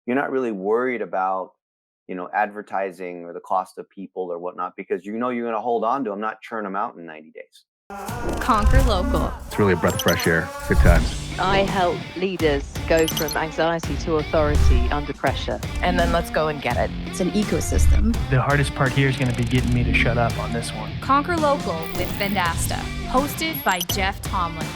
you're not really worried about, advertising or the cost of people or whatnot, because you're going to hold on to them, not churn them out in 90 days. Conquer Local. It's really a breath of fresh air. Good times. I help leaders go from anxiety to authority under pressure. And then let's go and get it. It's an ecosystem. The hardest part here is going to be getting me to shut up on this one. Conquer Local with Vendasta, hosted by Jeff Tomlin.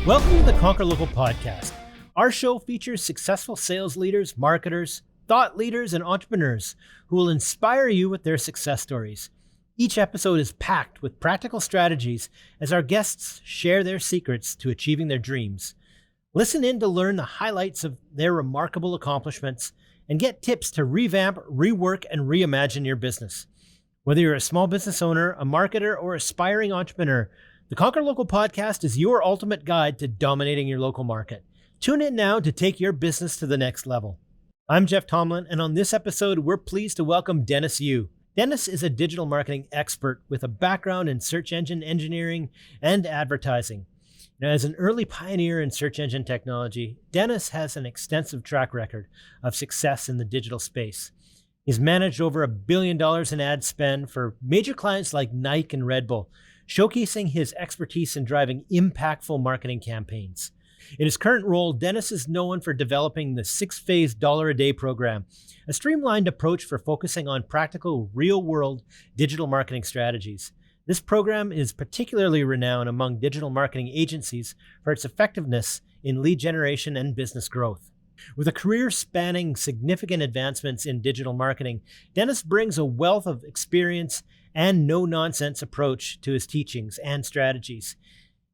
Welcome to the Conquer Local podcast. Our show features successful sales leaders, marketers, thought leaders, and entrepreneurs who will inspire you with their success stories. Each episode is packed with practical strategies as our guests share their secrets to achieving their dreams. Listen in to learn the highlights of their remarkable accomplishments and get tips to revamp, rework, and reimagine your business. Whether you're a small business owner, a marketer, or aspiring entrepreneur, the Conquer Local podcast is your ultimate guide to dominating your local market. Tune in now to take your business to the next level. I'm Jeff Tomlin, and on this episode, we're pleased to welcome Dennis Yu. Dennis is a digital marketing expert with a background in search engine engineering and advertising. Now, as an early pioneer in search engine technology, Dennis has an extensive track record of success in the digital space. He's managed over $1 billion in ad spend for major clients like Nike and Red Bull, showcasing his expertise in driving impactful marketing campaigns. In his current role, Dennis is known for developing the 6-phase $1-a-day program, a streamlined approach for focusing on practical, real-world digital marketing strategies. This program is particularly renowned among digital marketing agencies for its effectiveness in lead generation and business growth. With a career spanning significant advancements in digital marketing, Dennis brings a wealth of experience and no-nonsense approach to his teachings and strategies.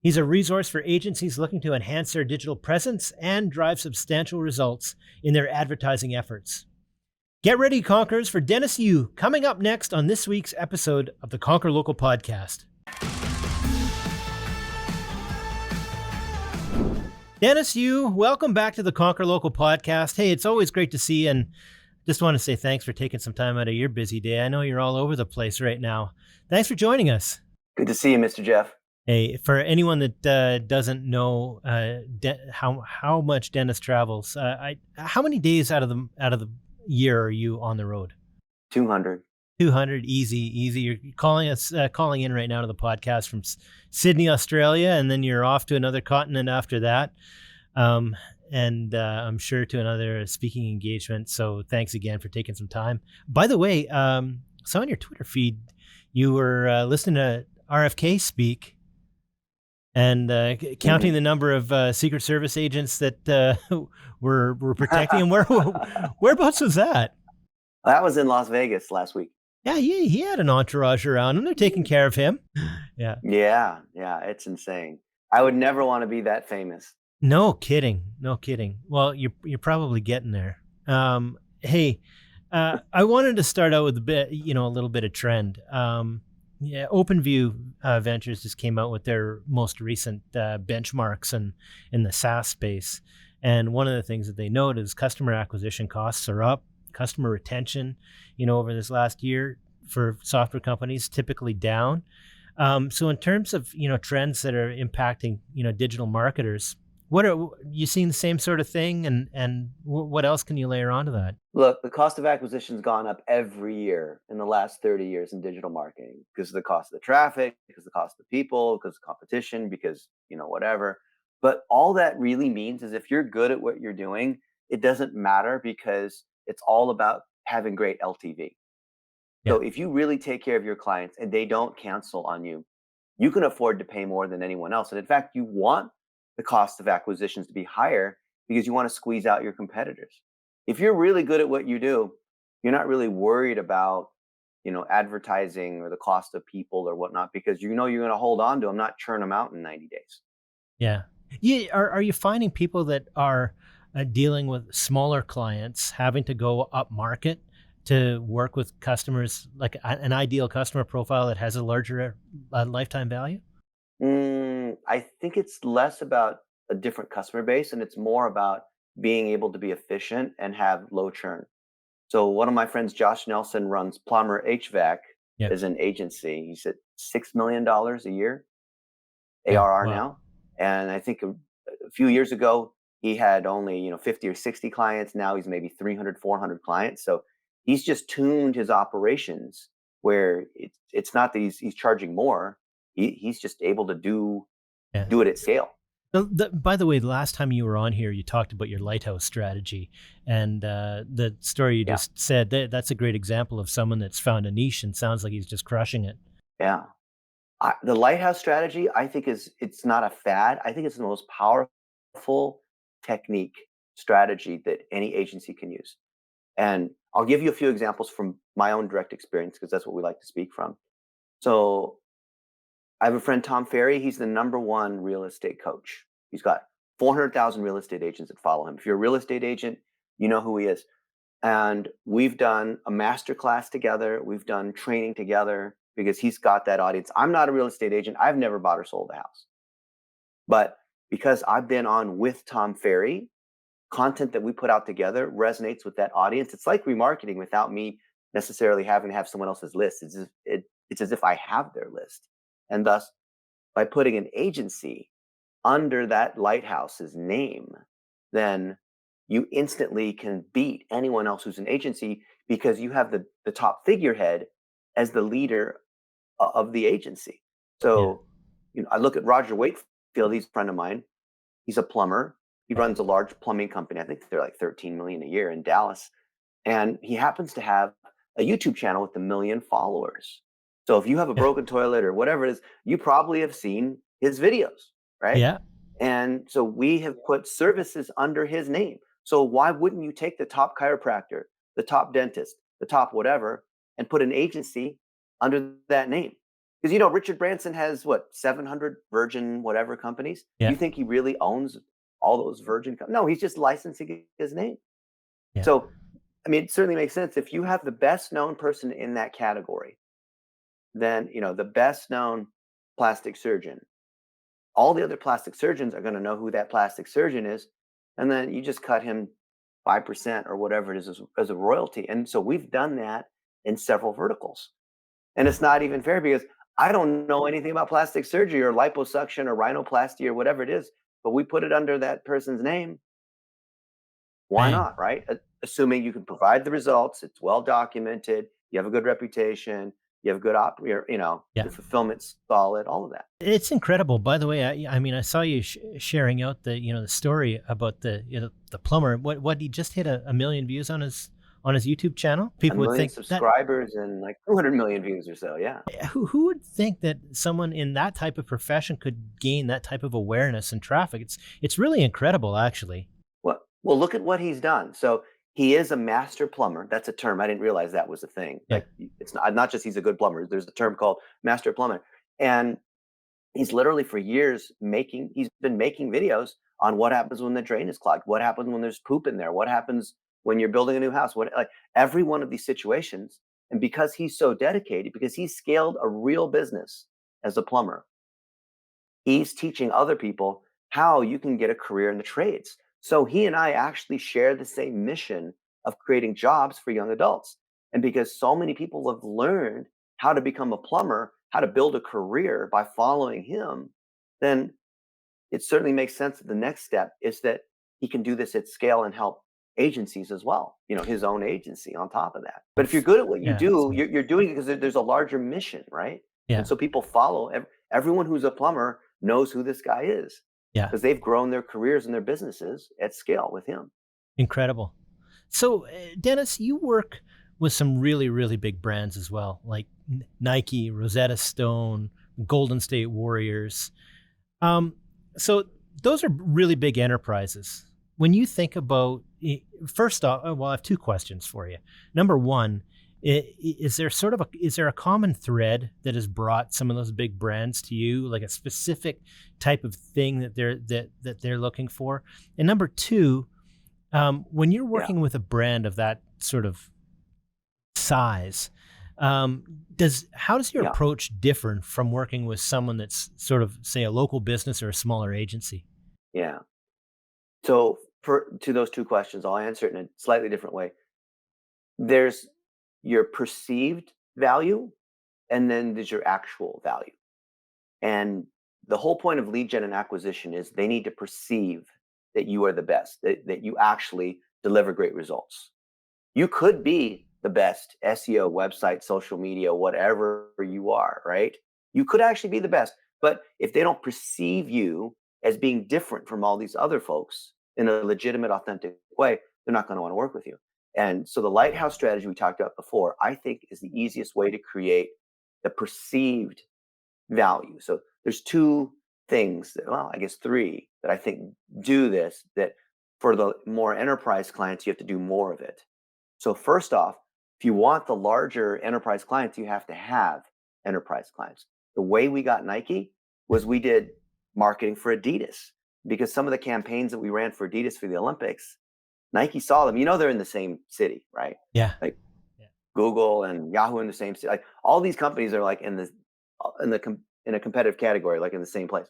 He's a resource for agencies looking to enhance their digital presence and drive substantial results in their advertising efforts. Get ready, Conquerors, for Dennis Yu coming up next on this week's episode of the Conquer Local podcast. Dennis Yu, welcome back to the Conquer Local podcast. Hey, it's always great to see you, and just want to say thanks for taking some time out of your busy day. I know you're all over the place right now. Thanks for joining us. Good to see you, Mr. Jeff. Hey, for anyone that doesn't know how much Dennis travels, how many days out of the year are you on the road? 200. 200, easy. You're calling in right now to the podcast from Sydney, Australia, and then you're off to another continent after that, and I'm sure to another speaking engagement. So thanks again for taking some time. By the way, saw on your Twitter feed you were listening to RFK speak. And counting the number of Secret Service agents that were protecting him. Whereabouts was that? That was in Las Vegas last week. Yeah, he had an entourage around him. They're taking care of him. Yeah. Yeah, it's insane. I would never want to be that famous. No kidding. Well, you're probably getting there. Hey, I wanted to start out with a little bit of trend. Yeah, OpenView Ventures just came out with their most recent benchmarks in the SaaS space. And one of the things that they note is customer acquisition costs are up, customer retention, over this last year for software companies typically down. So in terms of, trends that are impacting, digital marketers, what are you seeing the same sort of thing? And what else can you layer onto that? Look, the cost of acquisition has gone up every year in the last 30 years in digital marketing because of the cost of the traffic, because of the cost of people, because of competition, because, whatever. But all that really means is if you're good at what you're doing, it doesn't matter because it's all about having great LTV. Yeah. So if you really take care of your clients and they don't cancel on you, you can afford to pay more than anyone else. And in fact, you want the cost of acquisitions to be higher because you want to squeeze out your competitors. If you're really good at what you do, you're not really worried about, advertising or the cost of people or whatnot, because you're going to hold on to them, not churn them out in 90 days. Yeah. Are you finding people that are dealing with smaller clients having to go up market to work with customers, like an ideal customer profile that has a larger lifetime value? I think it's less about a different customer base and it's more about being able to be efficient and have low churn. So one of my friends, Josh Nelson, runs Plumber HVAC as an agency. He's at $6 million a year ARR now. And I think a few years ago, he had only, 50 or 60 clients. Now he's maybe 300, 400 clients. So he's just tuned his operations where it's not that he's charging more. He's just able to do Yeah. it at scale. By the way, the last time you were on here, you talked about your Lighthouse strategy, and the story you Yeah. just said, that's a great example of someone that's found a niche and sounds like he's just crushing it. Yeah. The Lighthouse strategy, I think it's not a fad. I think it's the most powerful technique strategy that any agency can use. And I'll give you a few examples from my own direct experience because that's what we like to speak from. So I have a friend, Tom Ferry. He's the #1 real estate coach. He's got 400,000 real estate agents that follow him. If you're a real estate agent, you know who he is. And we've done a master class together. We've done training together because he's got that audience. I'm not a real estate agent. I've never bought or sold a house. But because I've been on with Tom Ferry, content that we put out together resonates with that audience. It's like remarketing without me necessarily having to have someone else's list. It's as if I have their list. And thus, by putting an agency under that Lighthouse's name, then you instantly can beat anyone else who's an agency because you have the top figurehead as the leader of the agency. So, I look at Roger Wakefield. He's a friend of mine. He's a plumber. He runs a large plumbing company. I think they're like 13 million a year in Dallas. And he happens to have a YouTube channel with 1 million followers. So if you have a broken toilet or whatever it is, you probably have seen his videos, right? Yeah. And so we have put services under his name. So why wouldn't you take the top chiropractor, the top dentist, the top whatever, and put an agency under that name? Because Richard Branson has 700 Virgin whatever companies. Yeah. You think he really owns all those Virgin companies? No, he's just licensing his name. Yeah. So, it certainly makes sense. If you have the best known person in that category, then, the best known plastic surgeon, all the other plastic surgeons are going to know who that plastic surgeon is. And then you just cut him 5% or whatever it is as a royalty. And so we've done that in several verticals. And it's not even fair because I don't know anything about plastic surgery or liposuction or rhinoplasty or whatever it is, but we put it under that person's name. Why Bang. not, right? Assuming you can provide the results, it's well documented, you have a good reputation, you have a good the fulfillment's solid, all of that. It's incredible. By the way, I saw you sharing out the story about the plumber. What he just hit a million views on his YouTube channel. People would think subscribers and like 200 million views or so. Yeah. Who would think that someone in that type of profession could gain that type of awareness and traffic? It's really incredible, actually. Well, look at what he's done. So he is a master plumber. That's a term. I didn't realize that was a thing. Yeah. Like it's not just he's a good plumber. There's a term called master plumber. And he's literally for years he's been making videos on what happens when the drain is clogged, what happens when there's poop in there, what happens when you're building a new house, every one of these situations. And because he's so dedicated, because he's scaled a real business as a plumber, he's teaching other people how you can get a career in the trades. So he and I actually share the same mission of creating jobs for young adults. And because so many people have learned how to become a plumber, how to build a career by following him, then it certainly makes sense that the next step is that he can do this at scale and help agencies as well, his own agency on top of that. But if you're good at what you do, you're doing it because there's a larger mission, right? Yeah. And so people follow. Everyone who's a plumber knows who this guy is. Yeah. Because they've grown their careers and their businesses at scale with him. Incredible. So, Dennis, you work with some really, really big brands as well, like Nike, Rosetta Stone, Golden State Warriors. So those are really big enterprises. When you think about, first off, I have two questions for you. Number one, is there a common thread that has brought some of those big brands to you, like a specific type of thing that they're looking for? And number two, when you're working with a brand of that sort of size, how does your approach differ from working with someone that's sort of, say, a local business or a smaller agency? Yeah. So to those two questions, I'll answer it in a slightly different way. There's your perceived value, and then there's your actual value. And the whole point of lead gen and acquisition is they need to perceive that you are the best, that you actually deliver great results. You could be the best SEO, website, social media, whatever you are, right? You could actually be the best. But if they don't perceive you as being different from all these other folks in a legitimate, authentic way, they're not going to want to work with you. And so the Lighthouse strategy we talked about before, I think is the easiest way to create the perceived value. So there's two things, well, I guess three, that I think do this, that for the more enterprise clients, you have to do more of it. So first off, if you want the larger enterprise clients, you have to have enterprise clients. The way we got Nike was we did marketing for Adidas, because some of the campaigns that we ran for Adidas for the Olympics, Nike saw them. They're in the same city, right? Yeah. Like Google and Yahoo in the same city. Like all these companies are like in a competitive category, like in the same place.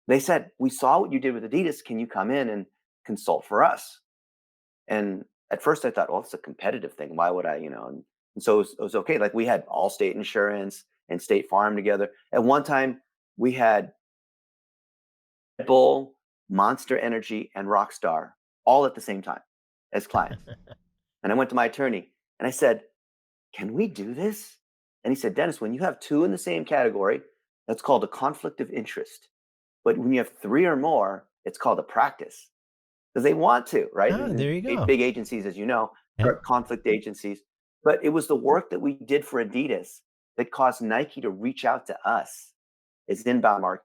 They said, we saw what you did with Adidas. Can you come in and consult for us? And at first I thought, well, it's a competitive thing. Why would I, and so it was okay. Like we had Allstate Insurance and State Farm together. At one time we had Red Bull, Monster Energy, and Rockstar all at the same time as clients. And I went to my attorney and I said, can we do this? And he said, Dennis, when you have two in the same category, that's called a conflict of interest. But when you have three or more, it's called a practice. Because they want to, right? Oh, there you go. Big agencies, as you know, are conflict agencies. But it was the work that we did for Adidas that caused Nike to reach out to us as inbound marketing.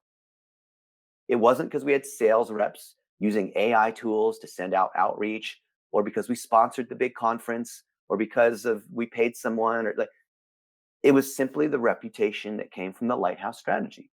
It wasn't because we had sales reps using AI tools to send out outreach, or because we sponsored the big conference, or because we paid someone, or like, it was simply the reputation that came from the Lighthouse strategy.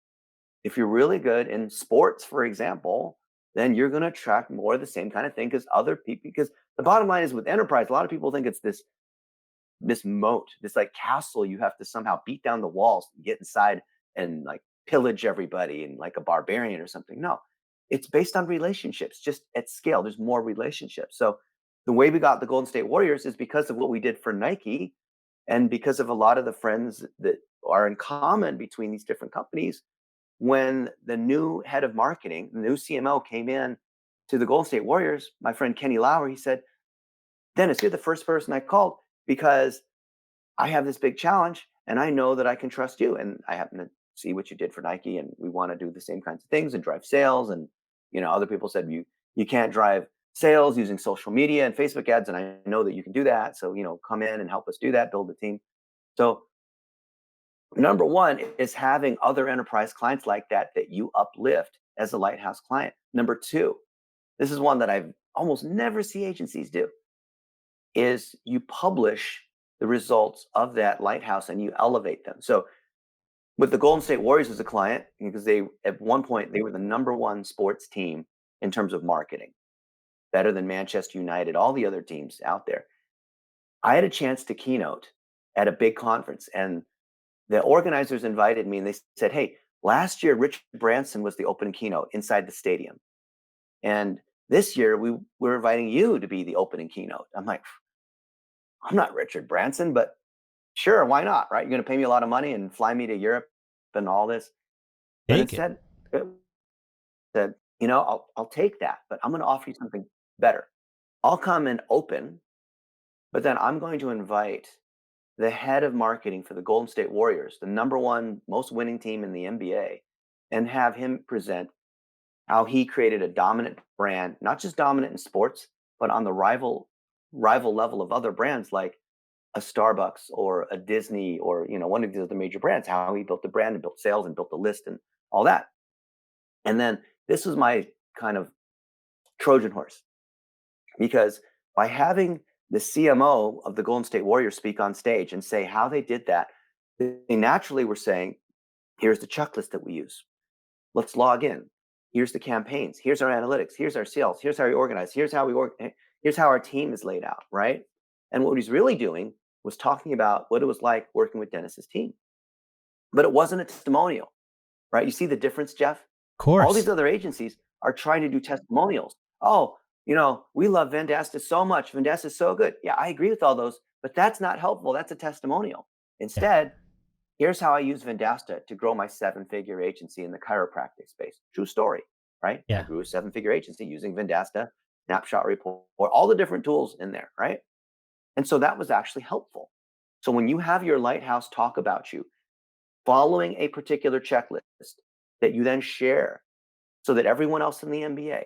If you're really good in sports, for example, then you're going to attract more of the same kind of thing because other people, because the bottom line is with enterprise, a lot of people think it's this moat, this like castle you have to somehow beat down the walls and get inside and like pillage everybody and like a barbarian or something. No, it's based on relationships, just at scale. There's more relationships. So the way we got the Golden State Warriors is because of what we did for Nike, and because of a lot of the friends that are in common between these different companies. When the new head of marketing, the new CMO came in to the Golden State Warriors, my friend Kenny Lauer, he said, Dennis, you're the first person I called because I have this big challenge and I know that I can trust you. And I happen to see what you did for Nike and we want to do the same kinds of things and drive sales. And, other people said you can't drive sales using social media and Facebook ads. And I know that you can do that. So, come in and help us do that, build the team. So number one is having other enterprise clients like that you uplift as a Lighthouse client. Number two, this is one that I've almost never see agencies do, is you publish the results of that Lighthouse and you elevate them. So with the Golden State Warriors as a client, because at one point they were the number one sports team in terms of marketing, better than Manchester United, all the other teams out there. I had a chance to keynote at a big conference, and the organizers invited me and they said, hey, last year, Richard Branson was the opening keynote inside the stadium. And this year we're inviting you to be the opening keynote. I'm like, I'm not Richard Branson, but sure, why not? Right? You're going to pay me a lot of money and fly me to Europe and all this. And it said, I'll take that, but I'm going to offer you something better. I'll come and open, but then I'm going to invite the head of marketing for the Golden State Warriors, the number one most winning team in the NBA, and have him present how he created a dominant brand, not just dominant in sports, but on the rival level of other brands like a Starbucks or a Disney or one of these other major brands, how he built the brand and built sales and built the list and all that. And then this was my kind of Trojan horse, because by having the CMO of the Golden State Warriors speak on stage and say how they did that, they naturally were saying, here's the checklist that we use. Let's log in. Here's the campaigns. Here's our analytics. Here's our sales. Here's how we organize. Here's how here's how our team is laid out, right? And what he's really doing was talking about what it was like working with Dennis's team. But it wasn't a testimonial, right? You see the difference, Jeff? Of course. All these other agencies are trying to do testimonials. Oh, we love Vendasta so much. Vendasta is so good. Yeah, I agree with all those, but that's not helpful. That's a testimonial. Instead, here's how I use Vendasta to grow my 7-figure agency in the chiropractic space. True story, right? I Yeah. grew a 7-figure agency using Vendasta, Snapshot Report, all the different tools in there, right? And so that was actually helpful. So when you have your Lighthouse talk about you, following a particular checklist that you then share so that everyone else in the NBA,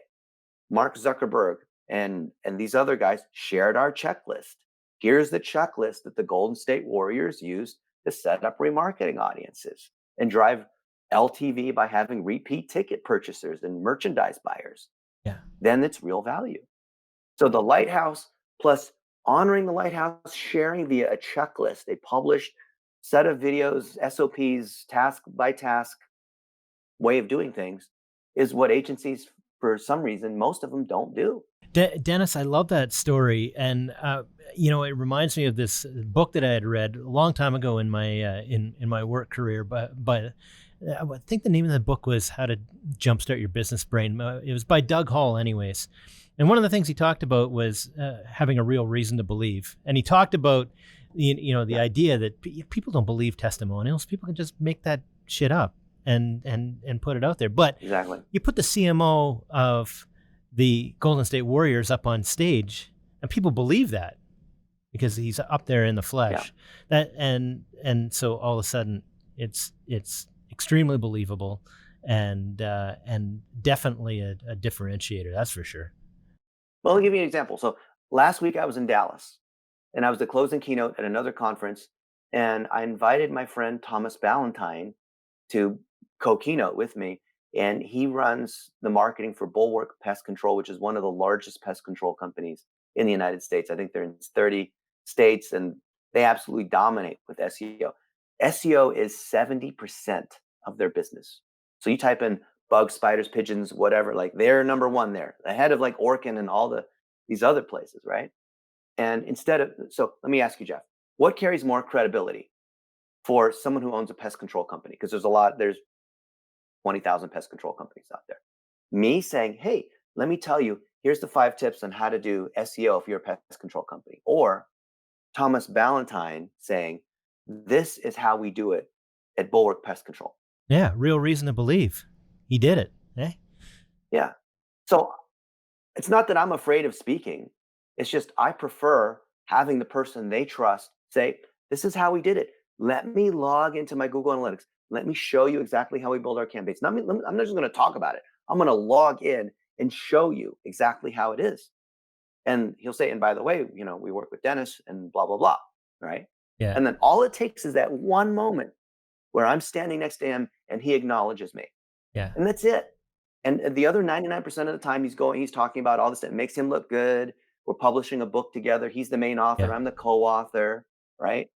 Mark Zuckerberg and these other guys shared our checklist. Here's the checklist that the Golden State Warriors used to set up remarketing audiences and drive LTV by having repeat ticket purchasers and merchandise buyers. Yeah. Then it's real value. So the Lighthouse plus honoring the Lighthouse, sharing via a checklist, a published set of videos, SOPs, task by task way of doing things is what agencies, for some reason, most of them don't do. Dennis, I love that story, and it reminds me of this book that I had read a long time ago in my in my work career. But I think the name of the book was How to Jumpstart Your Business Brain. It was by Doug Hall, anyways. And one of the things he talked about was having a real reason to believe, and he talked about the idea that people don't believe testimonials. People can just make that shit up and put it out there. But Exactly. you put the CMO of the Golden State Warriors up on stage, and people believe that because he's up there in the flesh. That and so all of a sudden it's extremely believable and definitely a differentiator. That's for sure. Well, I'll give you an example. So last week I was in Dallas, and I was the closing keynote at another conference, and I invited my friend Thomas Ballantyne to co-keynote with me. And he runs the marketing for Bulwark Pest Control, which is one of the largest pest control companies in the United States. I think they're in 30 states, and they absolutely dominate with SEO. SEO is 70% of their business. So you type in bugs, spiders, pigeons, whatever, like they're number one there, ahead of like Orkin and all these other places, right? And so let me ask you, Jeff, what carries more credibility for someone who owns a pest control company? Because there's 20,000 pest control companies out there. Me saying, hey, let me tell you, here's the 5 tips on how to do SEO if you're a pest control company. Or Thomas Ballantyne saying, this is how we do it at Bulwark Pest Control. Yeah, real reason to believe. He did it. Eh? Yeah. So it's not that I'm afraid of speaking. It's just I prefer having the person they trust say, this is how we did it. Let me log into my Google Analytics. Let me show you exactly how we build our campaigns. I'm not just going to talk about it. I'm going to log in and show you exactly how it is. And he'll say, and by the way, we work with Dennis and blah, blah, blah. Right. Yeah. And then all it takes is that one moment where I'm standing next to him and he acknowledges me. Yeah. And that's it. And the other 99% of the time he's talking about all this that makes him look good. We're publishing a book together. He's the main author. Yeah. I'm the co-author. Right.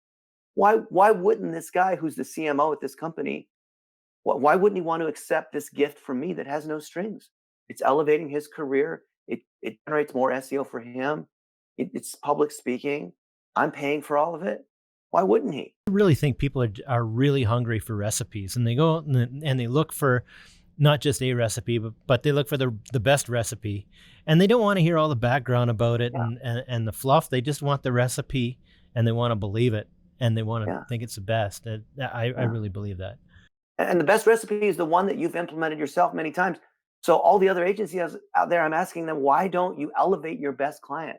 Why wouldn't this guy who's the CMO at this company, why wouldn't he want to accept this gift from me that has no strings? It's elevating his career. It generates more SEO for him. It's public speaking. I'm paying for all of it. Why wouldn't he? I really think people are really hungry for recipes, and they go out and they look for not just a recipe, but they look for the best recipe, and they don't want to hear all the background about it and the fluff. They just want the recipe, and they want to believe it, and they want to think it's the best. I really believe that. And the best recipe is the one that you've implemented yourself many times. So all the other agencies out there, I'm asking them, why don't you elevate your best client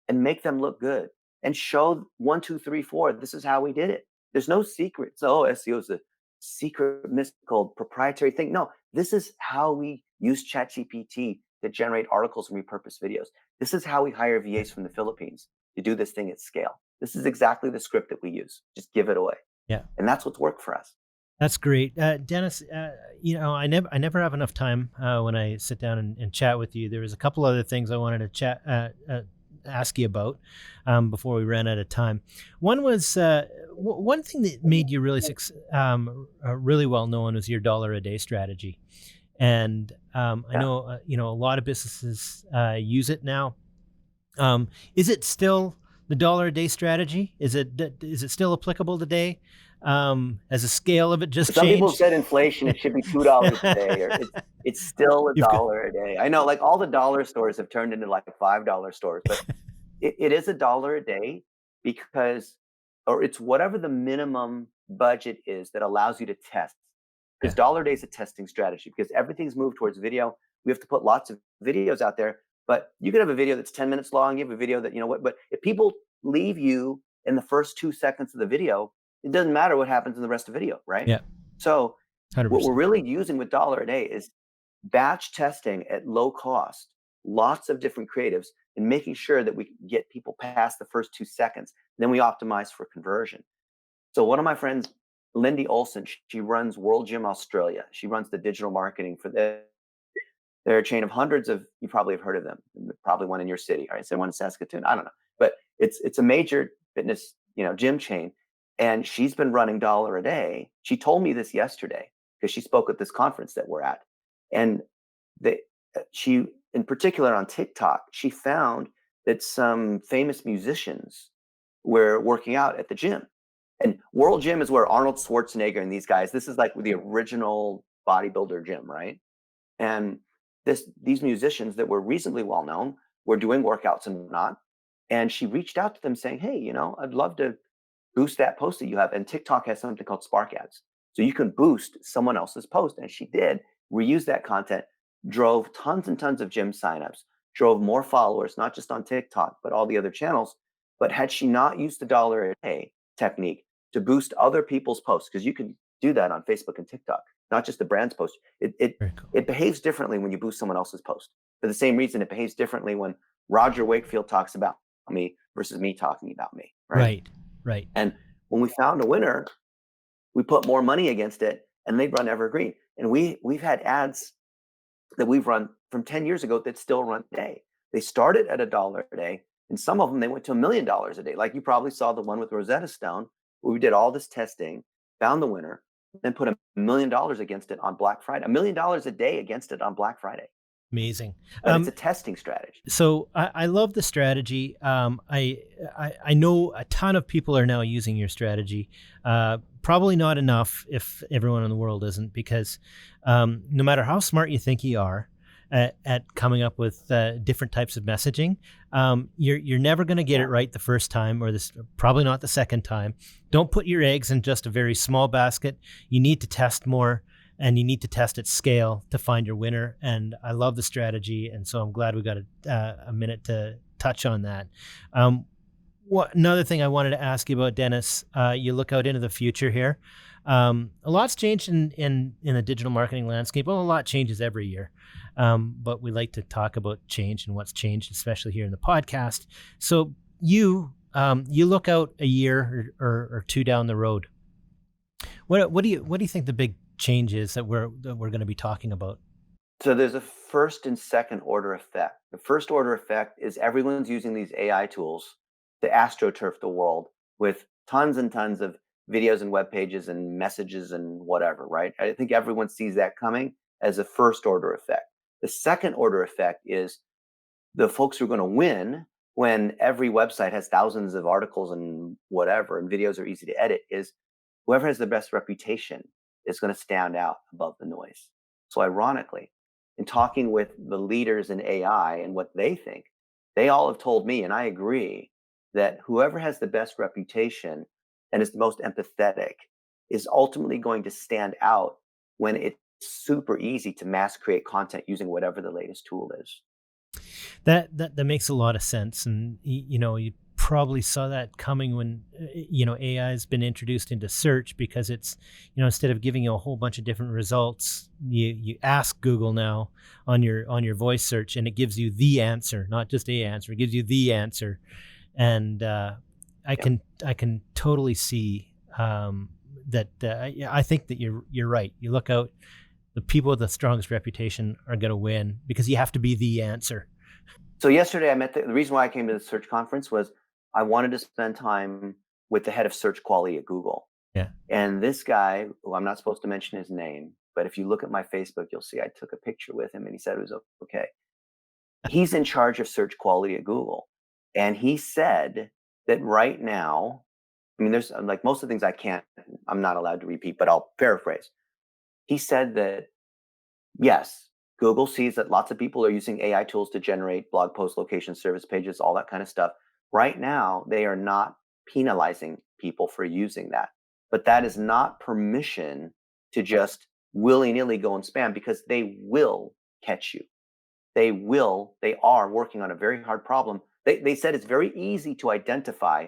and make them look good and show 1, 2, 3, 4, this is how we did it. There's no secret. So SEO is a secret, mystical, proprietary thing. No, this is how we use ChatGPT to generate articles and repurpose videos. This is how we hire VAs from the Philippines to do this thing at scale. This is exactly the script that we use. Just give it away. Yeah. And that's what's worked for us. That's great. Dennis, I never have enough time when I sit down and chat with you. There was a couple other things I wanted to ask you about before we ran out of time. One was one thing that made you really well known was your dollar a day strategy. And I know, a lot of businesses use it now. Is it still the dollar a day strategy? Is it still applicable today? Has the scale of it just Some changed? people said inflation, it should be $2 a day, or it's still a dollar a day. I know, like all the dollar stores have turned into like $5 stores, but it is a dollar a day or it's whatever the minimum budget is that allows you to test. because dollar a day is a testing strategy because everything's moved towards video. We have to put lots of videos out there, but you could have a video that's 10 minutes long. You have a video that, but if people leave you in the first 2 seconds of the video, it doesn't matter what happens in the rest of the video, right? Yeah. So what we're 100%. really using with dollar a day is batch testing at low cost, lots of different creatives, and making sure that we can get people past the first 2 seconds. Then we optimize for conversion. So one of my friends, Lindy Olson, she runs World Gym Australia. She runs the digital marketing for they're a chain of hundreds of, you probably have heard of them, probably one in your city. All right, so one in Saskatoon, I don't know. But it's a major fitness, gym chain. And she's been running dollar a day. She told me this yesterday because she spoke at this conference that we're at. And she, in particular on TikTok, she found that some famous musicians were working out at the gym. And World Gym is where Arnold Schwarzenegger and these guys, this is like the original bodybuilder gym, right? And these musicians that were reasonably well known were doing workouts and whatnot. And she reached out to them saying, hey, I'd love to boost that post that you have. And TikTok has something called Spark Ads. So you can boost someone else's post. And she did reuse that content, drove tons and tons of gym signups, drove more followers, not just on TikTok, but all the other channels. But had she not used the dollar a day technique to boost other people's posts, because you can do that on Facebook and TikTok, not just the brand's post. Very cool. It behaves differently when you boost someone else's post. For the same reason, it behaves differently when Roger Wakefield talks about me versus me talking about me. Right. And when we found a winner, we put more money against it, and they run evergreen. And we've had ads that we've run from 10 years ago that still run today. They started at $1 a day, and some of them they went to $1 million a day. Like you probably saw the one with Rosetta Stone, where we did all this testing, found the winner, then put $1 million against it on Black Friday. $1 million a day against it on Black Friday. Amazing. But it's a testing strategy. So I love the strategy. I know a ton of people are now using your strategy. Probably not enough if everyone in the world isn't, because no matter how smart you think you are at coming up with different types of messaging, you're never going to get it right the first time, or probably not the second time. Don't put your eggs in just a very small basket. You need to test more. And you need to test at scale to find your winner. And I love the strategy. And so I'm glad we got a minute to touch on that. Another thing I wanted to ask you about, Dennis, you look out into the future here. A lot's changed in the digital marketing landscape. Well, a lot changes every year. But we like to talk about change and what's changed, especially here in the podcast. So you look out a year or two down the road. What do you think the big changes that we're going to be talking about? So there's a first and second order effect. The first order effect is everyone's using these AI tools to astroturf the world with tons and tons of videos and web pages and messages and whatever, right? I think everyone sees that coming as a first order effect. The second order effect is the folks who are going to win when every website has thousands of articles and whatever, and videos are easy to edit, is whoever has the best reputation is going to stand out above the noise. So ironically, in talking with the leaders in AI and what they think, they all have told me, and I agree, that whoever has the best reputation and is the most empathetic is ultimately going to stand out when it's super easy to mass create content using whatever the latest tool is. That makes a lot of sense. And you probably saw that coming when AI has been introduced into search, because it's instead of giving you a whole bunch of different results, you ask Google now on your voice search, and it gives you the answer, not just a answer. It gives you the answer, and I can totally see that. I think that you're right. You look out, the people with the strongest reputation are going to win because you have to be the answer. So yesterday I met the reason why I came to the search conference was I wanted to spend time with the head of search quality at Google. Yeah. And this guy, who I'm not supposed to mention his name, but if you look at my Facebook, you'll see I took a picture with him and he said it was okay. He's in charge of search quality at Google. And he said that right now, I mean, there's like most of the things I'm not allowed to repeat, but I'll paraphrase. He said that, yes, Google sees that lots of people are using AI tools to generate blog posts, location service pages, all that kind of stuff. Right now, they are not penalizing people for using that. But that is not permission to just willy-nilly go and spam, because they will catch you. They are working on a very hard problem. They said it's very easy to identify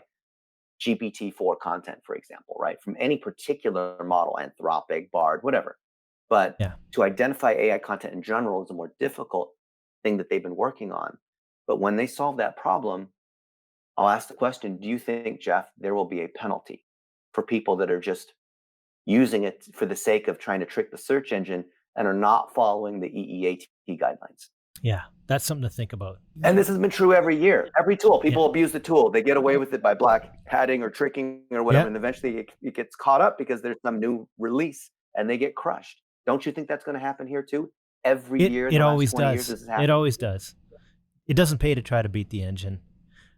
GPT-4 content, for example, right? From any particular model, Anthropic, Bard, whatever. But to identify AI content in general is a more difficult thing that they've been working on. But when they solve that problem, I'll ask the question, do you think, Jeff, there will be a penalty for people that are just using it for the sake of trying to trick the search engine and are not following the EEAT guidelines? Yeah, that's something to think about. And this has been true every year. Every tool, people abuse the tool. They get away with it by black hatting or tricking or whatever. And eventually it gets caught up because there's some new release and they get crushed. Don't you think that's going to happen here too? Every year, it always does. It always does. It doesn't pay to try to beat the engine.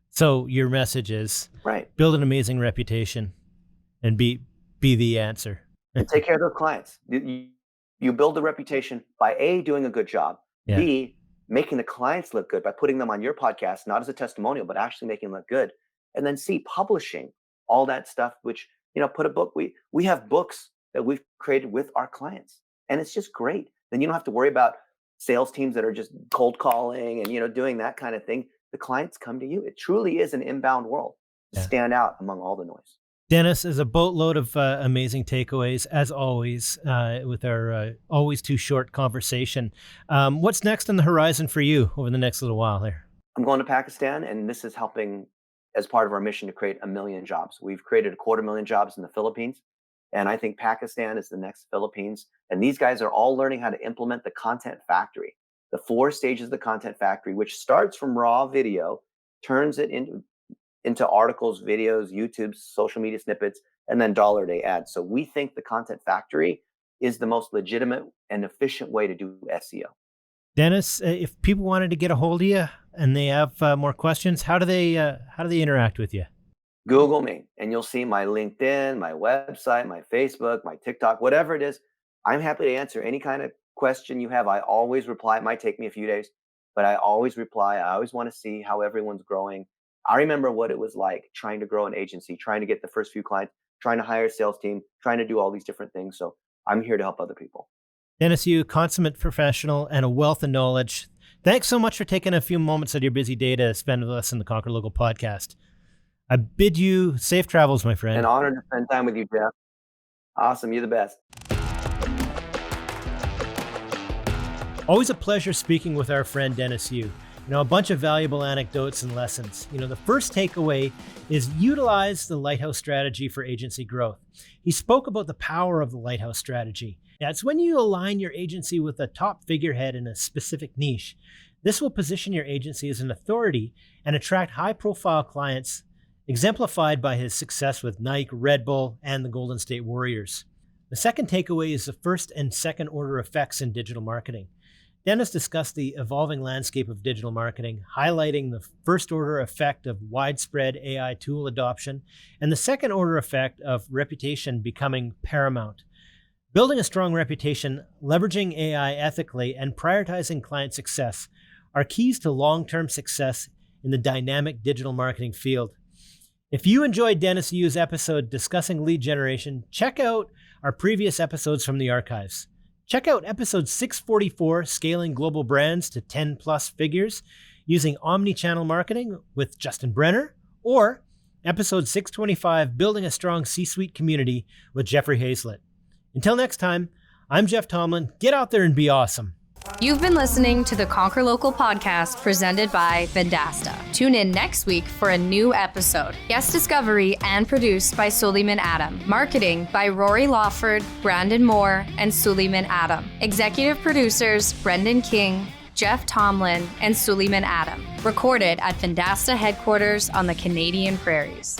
So your message is build an amazing reputation and be the answer. And take care of those clients. You build a reputation by A, doing a good job, B, making the clients look good by putting them on your podcast, not as a testimonial, but actually making them look good. And then C, publishing all that stuff, which, put a book. We have books that we've created with our clients, and it's just great. Then you don't have to worry about sales teams that are just cold calling and, doing that kind of thing. The clients come to you. It truly is an inbound world to stand out among all the noise. Dennis, is a boatload of amazing takeaways, as always, with our always too short conversation. What's next on the horizon for you over the next little while here? I'm going to Pakistan, and this is helping as part of our mission to create 1 million jobs. We've created 250,000 jobs in the Philippines, and I think Pakistan is the next Philippines. And these guys are all learning how to implement the content factory, the 4 stages of the content factory, which starts from raw video, turns it into articles, videos, YouTube, social media snippets, and then $1-a-day ads. So we think the content factory is the most legitimate and efficient way to do SEO. Dennis, if people wanted to get a hold of you and they have more questions, how do they interact with you? Google me, and you'll see my LinkedIn, my website, my Facebook, my TikTok, whatever it is. I'm happy to answer any kind of question you have. I always reply. It might take me a few days, but I always reply. I always want to see how everyone's growing. I remember what it was like trying to grow an agency, trying to get the first few clients, trying to hire a sales team, trying to do all these different things. So I'm here to help other people. Dennis, you consummate professional and a wealth of knowledge. Thanks so much for taking a few moments of your busy day to spend with us in the Conquer Local podcast. I bid you safe travels, my friend. An honor to spend time with you, Jeff. Awesome. You're the best. Always a pleasure speaking with our friend Dennis Yu. A bunch of valuable anecdotes and lessons. The first takeaway is utilize the Lighthouse Strategy for agency growth. He spoke about the power of the Lighthouse Strategy. It's when you align your agency with a top figurehead in a specific niche. This will position your agency as an authority and attract high-profile clients, exemplified by his success with Nike, Red Bull, and the Golden State Warriors. The second takeaway is the first and second order effects in digital marketing. Dennis discussed the evolving landscape of digital marketing, highlighting the first order effect of widespread AI tool adoption and the second order effect of reputation becoming paramount. Building a strong reputation, leveraging AI ethically, and prioritizing client success are keys to long-term success in the dynamic digital marketing field. If you enjoyed Dennis Yu's episode discussing lead generation, check out our previous episodes from the archives. Check out episode 644, Scaling Global Brands to 10 Plus Figures Using Omnichannel Marketing with Justin Brenner, or episode 625, Building a Strong C-Suite Community with Jeffrey Hazlett. Until next time, I'm Jeff Tomlin. Get out there and be awesome. You've been listening to the Conquer Local podcast presented by Vendasta. Tune in next week for a new episode. Guest discovery and produced by Suleiman Adam. Marketing by Rory Lawford, Brandon Moore, and Suleiman Adam. Executive producers Brendan King, Jeff Tomlin, and Suleiman Adam. Recorded at Vendasta headquarters on the Canadian Prairies.